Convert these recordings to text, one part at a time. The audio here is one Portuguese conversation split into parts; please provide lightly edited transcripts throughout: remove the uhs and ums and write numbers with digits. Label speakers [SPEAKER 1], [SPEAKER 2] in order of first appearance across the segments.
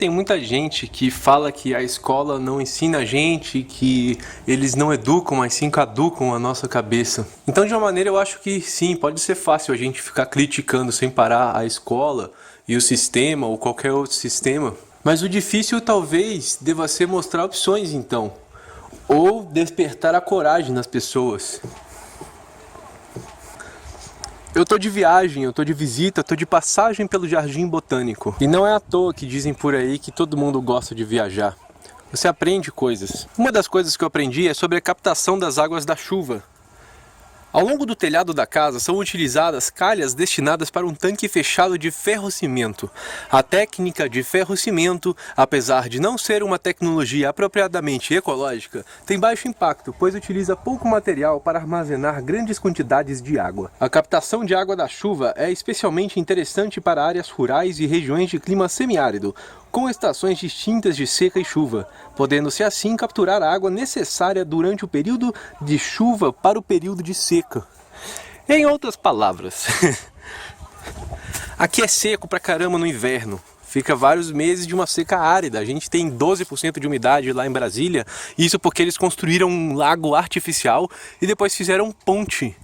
[SPEAKER 1] Tem muita gente que fala que a escola não ensina a gente, que eles não educam, mas sim caducam a nossa cabeça. Então, de uma maneira, eu acho que sim, pode ser fácil a gente ficar criticando sem parar a escola e o sistema ou qualquer outro sistema. Mas o difícil talvez deva ser mostrar opções, então, ou despertar a coragem nas pessoas. Eu tô de viagem, eu tô de visita, eu tô de passagem pelo Jardim Botânico. E não é à toa que dizem por aí que todo mundo gosta de viajar. Você aprende coisas. Uma das coisas que eu aprendi é sobre a captação das águas da chuva. Ao longo do telhado da casa são utilizadas calhas destinadas para um tanque fechado de ferrocimento. A técnica de ferrocimento, apesar de não ser uma tecnologia apropriadamente ecológica, tem baixo impacto, pois utiliza pouco material para armazenar grandes quantidades de água. A captação de água da chuva é especialmente interessante para áreas rurais e regiões de clima semiárido, com estações distintas de seca e chuva, podendo-se assim capturar a água necessária durante o período de chuva para o período de seca. Em outras palavras, aqui é seco pra caramba no inverno. Fica vários meses de uma seca árida. A gente tem 12% de umidade lá em Brasília. Isso porque eles construíram um lago artificial e depois fizeram ponte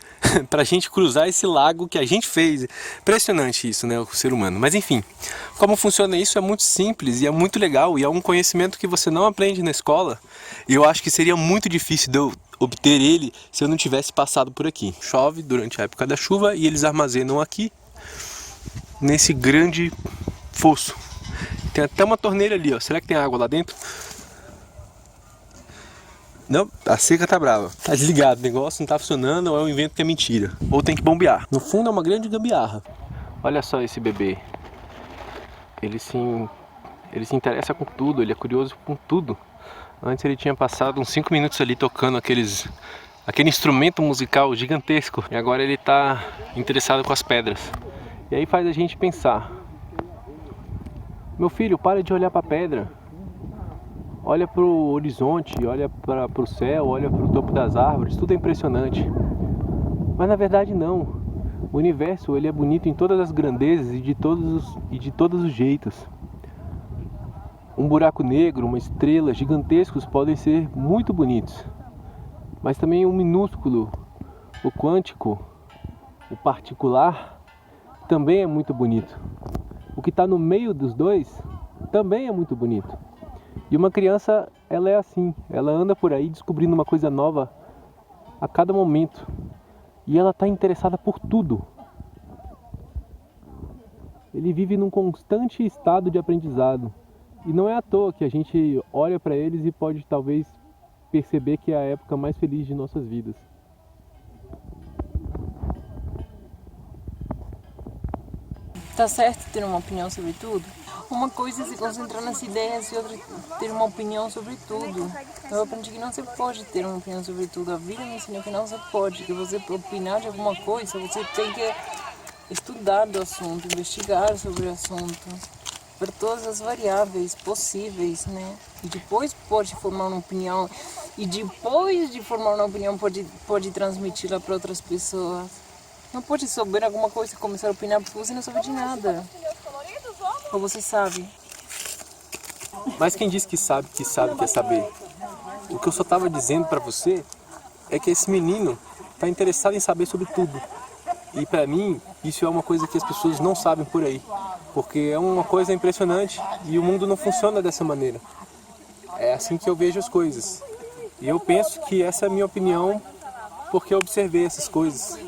[SPEAKER 1] pra gente cruzar esse lago que a gente fez. Impressionante isso, né, o ser humano. Mas enfim, como funciona isso é muito simples e é muito legal. E é um conhecimento que você não aprende na escola. E eu acho que seria muito difícil de eu obter ele se eu não tivesse passado por aqui. Chove durante a época da chuva e eles armazenam aqui nesse grande fosso. Tem até uma torneira ali, ó. Será que tem água lá dentro? Não, a seca tá brava. Tá desligado, o negócio não tá funcionando, ou é um invento que é mentira. Ou tem que bombear. No fundo é uma grande gambiarra. Olha só esse bebê. Ele se interessa com tudo, ele é curioso com tudo. Antes ele tinha passado uns 5 minutos ali tocando aquele instrumento musical gigantesco. E agora ele tá interessado com as pedras. E aí faz a gente pensar. Meu filho, para de olhar para a pedra. Olha para o horizonte, olha para o céu, olha para o topo das árvores. Tudo é impressionante. Mas na verdade não. O universo ele é bonito em todas as grandezas e de todos os jeitos. Um buraco negro, uma estrela, gigantescos podem ser muito bonitos. Mas também o minúsculo, o quântico, o particular, também é muito bonito. O que está no meio dos dois também é muito bonito. E uma criança, ela é assim, ela anda por aí descobrindo uma coisa nova a cada momento. E ela está interessada por tudo. Ele vive num constante estado de aprendizado. E não é à toa que a gente olha para eles e pode talvez perceber que é a época mais feliz de nossas vidas.
[SPEAKER 2] Tá certo ter uma opinião sobre tudo? Uma coisa é se concentrar nas ideias e outra ter uma opinião sobre tudo. Eu aprendi que não se pode ter uma opinião sobre tudo. A vida me ensinou que não se pode. Que você opinar de alguma coisa, você tem que estudar do assunto, investigar sobre o assunto, ver todas as variáveis possíveis, né? E depois pode formar uma opinião. E depois de formar uma opinião pode transmiti-la para outras pessoas. Não pode saber alguma coisa e começar a opinar porque você não sabe de nada. Ou você sabe?
[SPEAKER 1] Mas quem diz que sabe quer saber? O que eu só estava dizendo para você é que esse menino está interessado em saber sobre tudo. E para mim, isso é uma coisa que as pessoas não sabem por aí. Porque é uma coisa impressionante e o mundo não funciona dessa maneira. É assim que eu vejo as coisas. E eu penso que essa é a minha opinião porque eu observei essas coisas.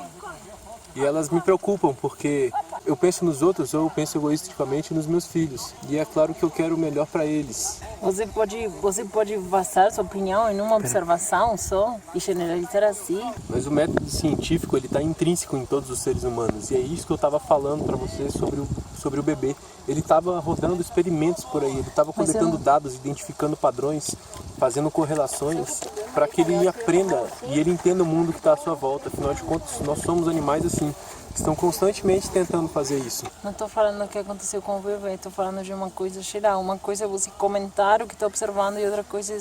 [SPEAKER 1] E elas me preocupam porque eu penso nos outros ou eu penso egoisticamente nos meus filhos. E é claro que eu quero o melhor para eles.
[SPEAKER 2] Você pode basar sua opinião em uma observação só e generalizar assim.
[SPEAKER 1] Mas o método científico ele está intrínseco em todos os seres humanos. E é isso que eu estava falando para você sobre o bebê. Ele estava rodando experimentos por aí, ele estava coletando dados, identificando padrões, fazendo correlações para que ele aprenda e ele entenda o mundo que está à sua volta. Afinal de contas, nós somos animais assim, que estão constantemente tentando fazer isso.
[SPEAKER 2] Não estou falando do que aconteceu com o bebê, estou falando de uma coisa geral. Uma coisa é você comentar o que está observando e outra coisa é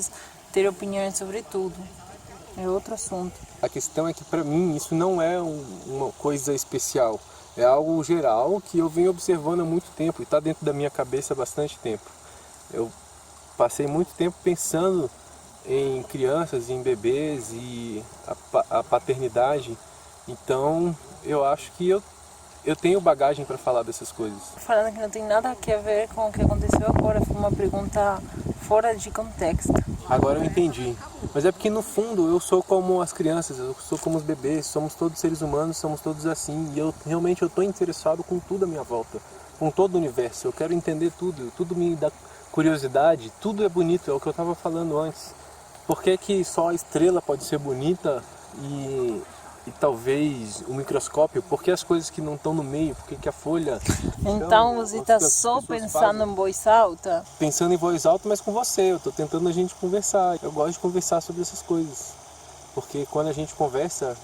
[SPEAKER 2] ter opiniões sobre tudo. É outro assunto.
[SPEAKER 1] A questão é que para mim isso não é uma coisa especial. É algo geral que eu venho observando há muito tempo e está dentro da minha cabeça há bastante tempo. Eu passei muito tempo pensando em crianças, em bebês e a paternidade. Então eu acho que eu tenho bagagem para falar dessas coisas.
[SPEAKER 2] Falando que não tem nada a ver com o que aconteceu agora, foi uma pergunta fora de contexto.
[SPEAKER 1] Agora eu entendi. Mas é porque no fundo eu sou como as crianças, eu sou como os bebês, somos todos seres humanos, somos todos assim. E eu realmente estou interessado com tudo à minha volta, com todo o universo. Eu quero entender tudo, tudo me dá curiosidade, tudo é bonito, é o que eu estava falando antes. Por que que só a estrela pode ser bonita e talvez o microscópio? Por que as coisas que não estão no meio? Por que que a folha...
[SPEAKER 2] Então você está só pensando em voz alta?
[SPEAKER 1] Pensando em voz alta, mas com você. Eu estou tentando a gente conversar. Eu gosto de conversar sobre essas coisas. Porque quando a gente conversa,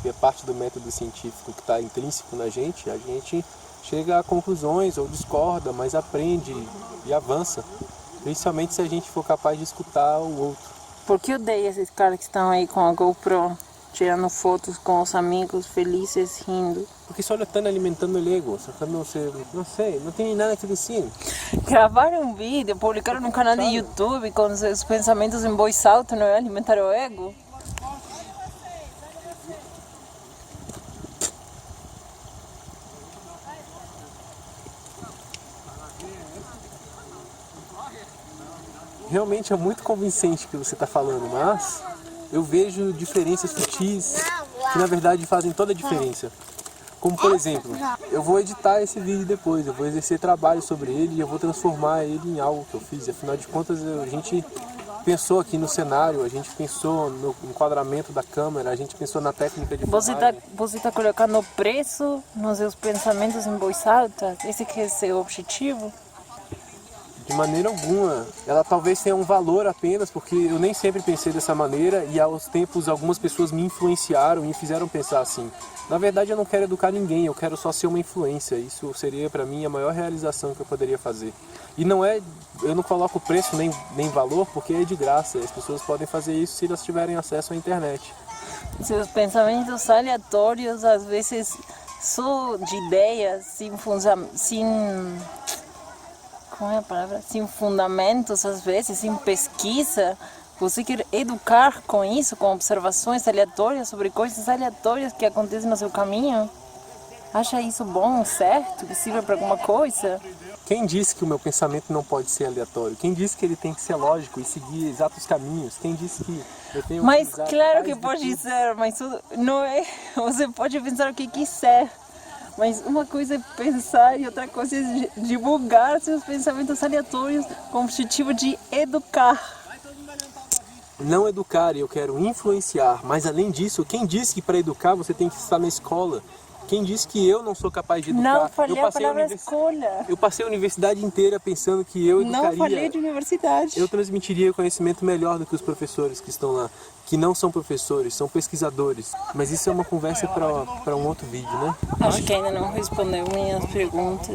[SPEAKER 1] que é parte do método científico que está intrínseco na gente, a gente chega a conclusões ou discorda, mas aprende e avança. Principalmente se a gente for capaz de escutar o outro.
[SPEAKER 2] Por que odeia esses caras que estão aí com a GoPro, tirando fotos com os amigos, felizes, rindo?
[SPEAKER 1] Porque só estão alimentando o ego, só estão, não sei, não tem nada que dizer.
[SPEAKER 2] Gravaram um vídeo, publicaram no canal de YouTube com seus pensamentos em voz alta, não é alimentar o ego?
[SPEAKER 1] Realmente é muito convincente o que você está falando, mas eu vejo diferenças sutis que na verdade fazem toda a diferença. Como por exemplo, eu vou editar esse vídeo depois, eu vou exercer trabalho sobre ele e eu vou transformar ele em algo que eu fiz. Afinal de contas, a gente pensou aqui no cenário, a gente pensou no enquadramento da câmera, a gente pensou na técnica de filmagem.
[SPEAKER 2] Você tá colocando preço nos seus pensamentos em voz alta? Esse que é seu objetivo?
[SPEAKER 1] De maneira alguma. Ela talvez tenha um valor apenas porque eu nem sempre pensei dessa maneira e aos tempos algumas pessoas me influenciaram e me fizeram pensar assim. Na verdade eu não quero educar ninguém, eu quero só ser uma influência. Isso seria para mim a maior realização que eu poderia fazer. E não é, eu não coloco preço nem valor porque é de graça. As pessoas podem fazer isso se elas tiverem acesso à internet.
[SPEAKER 2] Seus pensamentos aleatórios, às vezes só de ideias, sem fundamentos, às vezes, sem pesquisa. Você quer educar com isso, com observações aleatórias sobre coisas aleatórias que acontecem no seu caminho? Acha isso bom, certo? Que sirva para alguma coisa?
[SPEAKER 1] Quem disse que o meu pensamento não pode ser aleatório? Quem disse que ele tem que ser lógico e seguir exatos caminhos? Quem disse que eu tenho que
[SPEAKER 2] Mas
[SPEAKER 1] usar
[SPEAKER 2] claro que
[SPEAKER 1] tais
[SPEAKER 2] pode ser, mas não é. Você pode pensar o que quiser. Mas uma coisa é pensar e outra coisa é divulgar seus pensamentos aleatórios com o objetivo de educar.
[SPEAKER 1] Não educar, eu quero influenciar. Mas além disso, quem disse que para educar você tem que estar na escola? Quem disse que eu não sou capaz de educar?
[SPEAKER 2] Não falei a palavra escola.
[SPEAKER 1] Eu passei a universidade inteira pensando que eu educaria.
[SPEAKER 2] Não falei de universidade.
[SPEAKER 1] Eu transmitiria conhecimento melhor do que os professores que estão lá. Que não são professores, são pesquisadores. Mas isso é uma conversa para um outro vídeo, né?
[SPEAKER 2] Acho que ainda não respondeu minhas perguntas.